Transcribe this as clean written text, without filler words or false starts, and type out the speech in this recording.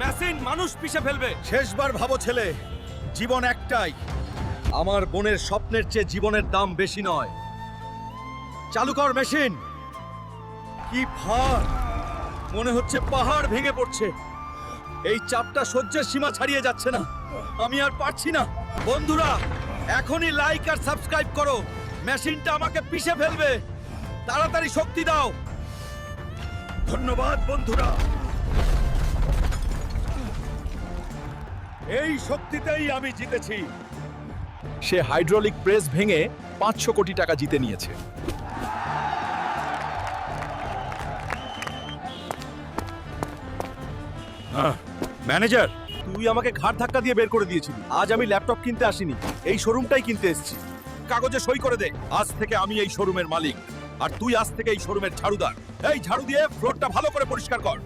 Machine মানুষ পিষে ফেলবে। শেষবার ভাবো ছেলে, জীবন একটাই। আমার বোনের স্বপ্নের চেয়ে জীবনের দাম বেশি নয়। চালু কর মেশিন। কি ভার, মনে হচ্ছে পাহাড় ভেঙে পড়ছে। এই চাপটা সহ্যের সীমা ছাড়িয়ে যাচ্ছে না, আমি আর পারছি না। বন্ধুরা, এখনই লাইক আর সাবস্ক্রাইব করো, মেশিনটা আমাকে পিষে ফেলবে। তাড়াতাড়ি শক্তি দাও। ধন্যবাদ বন্ধুরা, এই শক্তিতেই আমি জিতেছি। সে হাইড্রোলিক প্রেস ভেঙে 500 কোটি টাকা জিতে নিয়েছে। ম্যানেজার, তুই আমাকে ঘাড় ধাক্কা দিয়ে বের করে দিয়েছিলি। আজ আমি ল্যাপটপ কিনতে আসিনি, এই শোরুমটাই কিনতে এসেছি। কাগজে সই করে দে। আজ থেকে আমি এই শোরুমের মালিক, আর তুই আজ থেকে এই শোরুমের ঝাড়ুদার। এই ঝাড়ু দিয়ে ফ্লোরটা ভালো করে পরিষ্কার কর।